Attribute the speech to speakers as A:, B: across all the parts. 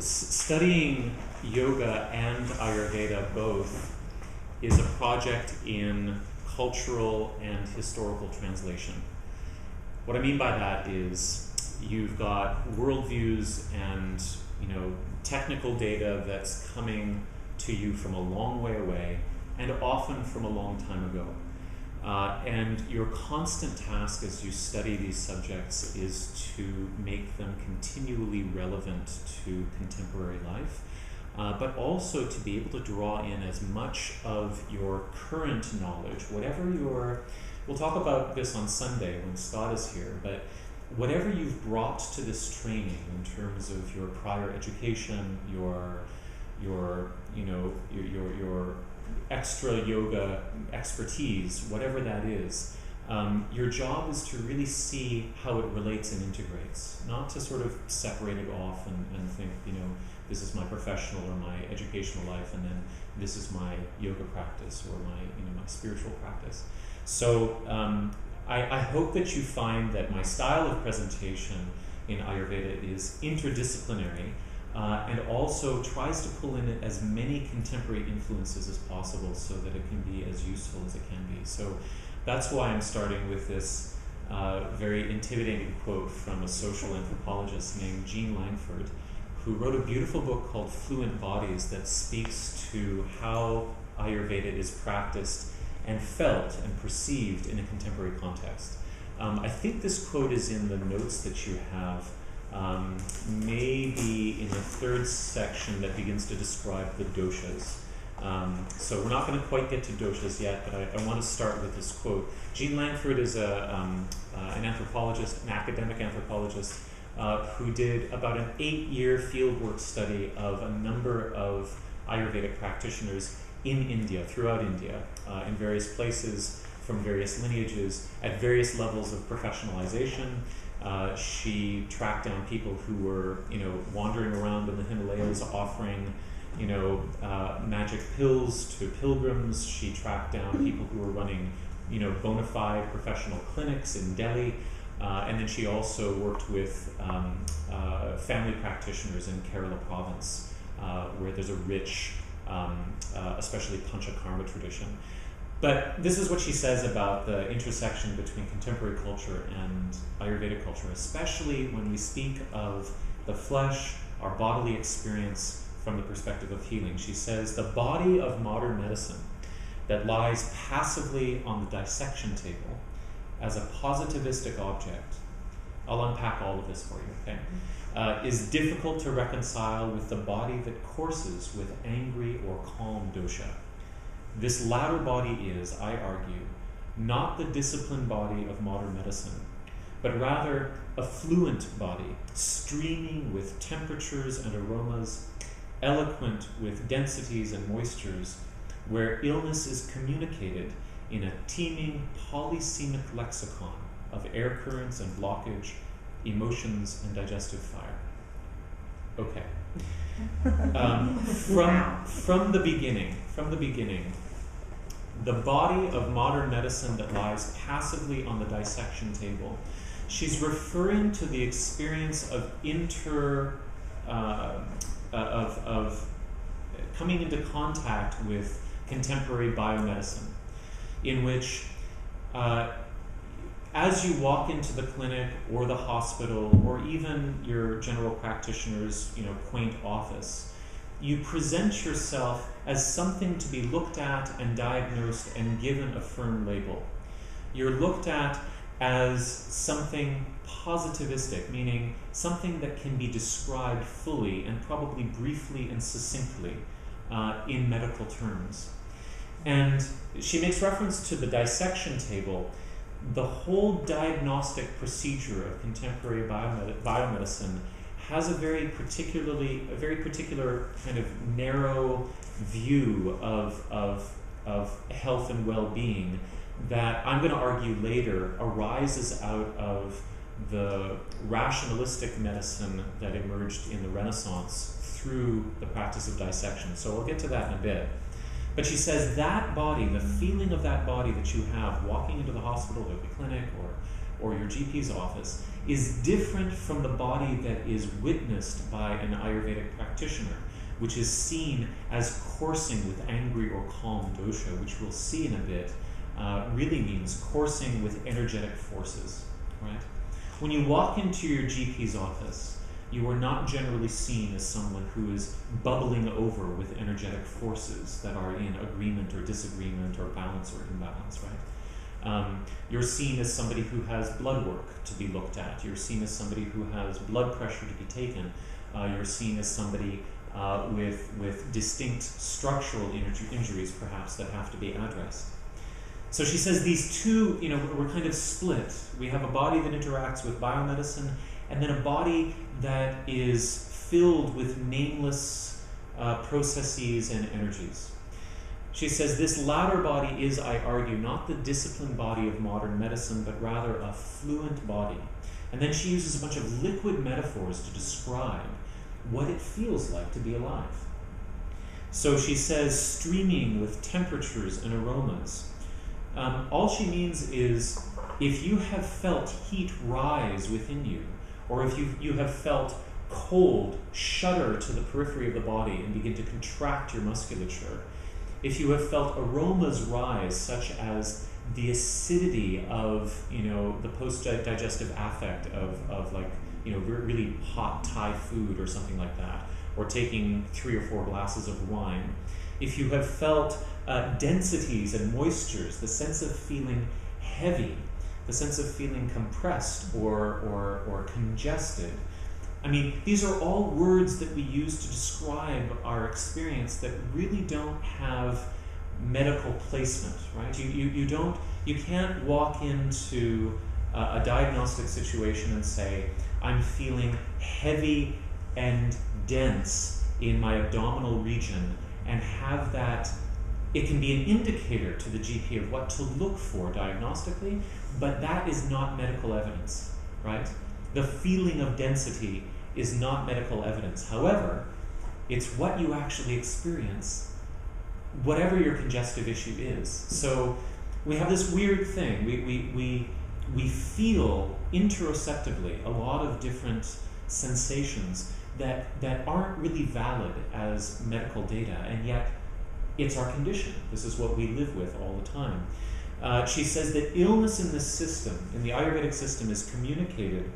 A: studying yoga and Ayurveda both is a project in cultural and historical translation. What I mean by that is you've got worldviews and technical data that's coming to you from a long way away and often from a long time ago. And your constant task as you study these subjects is to make them continually relevant to contemporary life, but also to be able to draw in as much of your current knowledge, we'll talk about this on Sunday when Scott is here, but whatever you've brought to this training in terms of your prior education, your extra yoga expertise, whatever that is, your job is to really see how it relates and integrates, not to sort of separate it off and think, this is my professional or my educational life, and then this is my yoga practice or my spiritual practice. So I hope that you find that my style of presentation in Ayurveda is interdisciplinary, and also tries to pull in as many contemporary influences as possible so that it can be as useful as it can be. So that's why I'm starting with this very intimidating quote from a social anthropologist named Jean Langford, who wrote a beautiful book called Fluent Bodies that speaks to how Ayurveda is practiced and felt and perceived in a contemporary context. I think this quote is in the notes that you have, maybe in the third section that begins to describe the doshas. So we're not going to quite get to doshas yet, but I want to start with this quote. Jean Langford is an anthropologist, an academic anthropologist, who did about an 8-year fieldwork study of a number of Ayurvedic practitioners in India, throughout India, in various places, from various lineages, at various levels of professionalization. She tracked down people who were, wandering around in the Himalayas offering, magic pills to pilgrims. She tracked down people who were running, bona fide professional clinics in Delhi. And then she also worked with family practitioners in Kerala province, where there's a rich, especially Panchakarma tradition. But this is what she says about the intersection between contemporary culture and Ayurvedic culture, especially when we speak of the flesh, our bodily experience from the perspective of healing. She says, the body of modern medicine that lies passively on the dissection table as a positivistic object, I'll unpack all of this for you, okay, is difficult to reconcile with the body that courses with angry or calm dosha. This latter body is, I argue, not the disciplined body of modern medicine, but rather a fluent body, streaming with temperatures and aromas, eloquent with densities and moistures, where illness is communicated in a teeming polysemic lexicon of air currents and blockage, emotions and digestive fire. Okay. From the beginning, the body of modern medicine that lies passively on the dissection table, she's referring to the experience of coming into contact with contemporary biomedicine, in which as you walk into the clinic or the hospital or even your general practitioner's quaint office, you present yourself as something to be looked at and diagnosed and given a firm label. You're looked at as something positivistic, meaning something that can be described fully and probably briefly and succinctly in medical terms. And she makes reference to the dissection table. The whole diagnostic procedure of contemporary biomedicine has a very particular kind of narrow view of health and well-being that I'm going to argue later arises out of the rationalistic medicine that emerged in the Renaissance through the practice of dissection. So we'll get to that in a bit. But she says that body, the feeling of that body that you have walking into the hospital or the clinic or your GP's office is different from the body that is witnessed by an Ayurvedic practitioner, which is seen as coursing with angry or calm dosha, which we'll see in a bit, really means coursing with energetic forces, right? When you walk into your GP's office, you are not generally seen as someone who is bubbling over with energetic forces that are in agreement or disagreement or balance or imbalance, right? You're seen as somebody who has blood work to be looked at. You're seen as somebody who has blood pressure to be taken. You're seen as somebody with distinct structural injuries, perhaps, that have to be addressed. So she says these two, we're kind of split. We have a body that interacts with biomedicine, and then a body that is filled with nameless processes and energies. She says this latter body is, I argue, not the disciplined body of modern medicine, but rather a fluent body. And then she uses a bunch of liquid metaphors to describe what it feels like to be alive. So she says streaming with temperatures and aromas. All she means is if you have felt heat rise within you, or if you have felt cold shudder to the periphery of the body and begin to contract your musculature, if you have felt aromas rise, such as the acidity of, the post-digestive affect of like, really hot Thai food or something like that, or taking 3 or 4 glasses of wine, if you have felt densities and moistures, the sense of feeling heavy, the sense of feeling compressed or congested. I mean, these are all words that we use to describe our experience that really don't have medical placement, right? You can't walk into a diagnostic situation and say, I'm feeling heavy and dense in my abdominal region, and have that. It can be an indicator to the GP of what to look for diagnostically, but that is not medical evidence, right? The feeling of density is not medical evidence. However, it's what you actually experience, whatever your congestive issue is. So we have this weird thing. We feel interoceptively a lot of different sensations that aren't really valid as medical data, and yet it's our condition. This is what we live with all the time. She says that illness in this system, in the Ayurvedic system, is communicated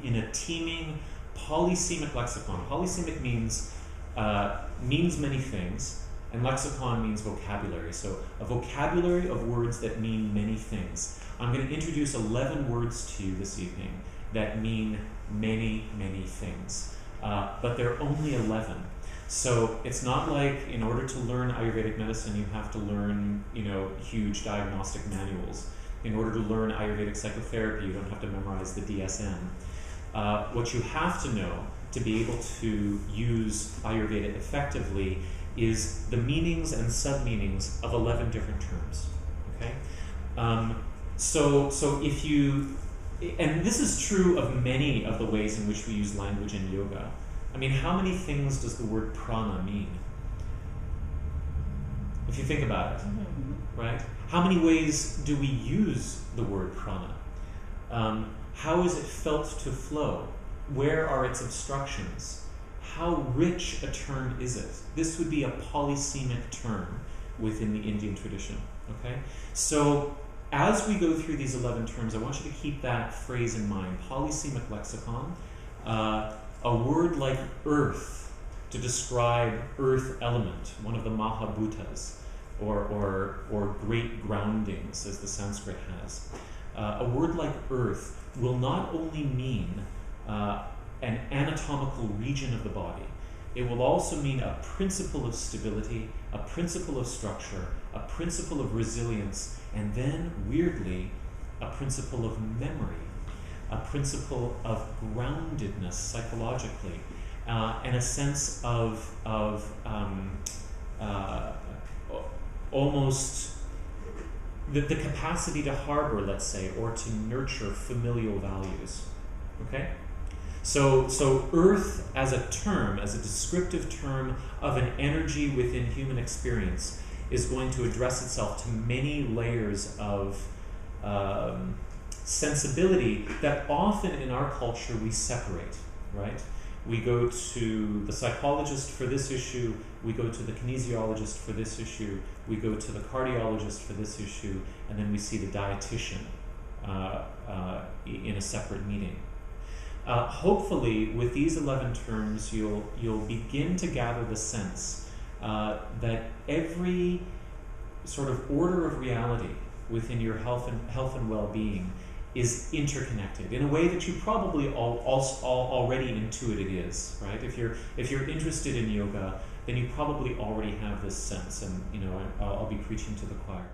A: in a teeming polysemic lexicon. Polysemic means many things, and lexicon means vocabulary. So a vocabulary of words that mean many things. I'm going to introduce 11 words to you this evening that mean many, many things. But there are only 11. So it's not like in order to learn Ayurvedic medicine, you have to learn, huge diagnostic manuals. In order to learn Ayurvedic psychotherapy, you don't have to memorize the DSM. What you have to know to be able to use Ayurveda effectively is the meanings and sub-meanings of 11 different terms. Okay? So if you, and this is true of many of the ways in which we use language in yoga. I mean, how many things does the word prana mean? If you think about it, right? How many ways do we use the word prana? How is it felt to flow? Where are its obstructions? How rich a term is it? This would be a polysemic term within the Indian tradition, okay? So as we go through these 11 terms, I want you to keep that phrase in mind. Polysemic lexicon. A word like earth to describe earth element, one of the Mahabhutas, or great groundings, as the Sanskrit has. A word like earth will not only mean an anatomical region of the body, it will also mean a principle of stability, a principle of structure, a principle of resilience, and then, weirdly, a principle of memory, a principle of groundedness psychologically, and a sense of almost the capacity to harbor, let's say, or to nurture familial values. Okay? So earth as a term, as a descriptive term of an energy within human experience, is going to address itself to many layers of sensibility that often in our culture we separate, right? We go to the psychologist for this issue, we go to the kinesiologist for this issue, we go to the cardiologist for this issue, and then we see the dietitian in a separate meeting. Hopefully, with these 11 terms, you'll begin to gather the sense that every sort of order of reality within your health and well-being is interconnected in a way that you probably already intuit it is, right? If you're interested in yoga, then you probably already have this sense, and I'll be preaching to the choir.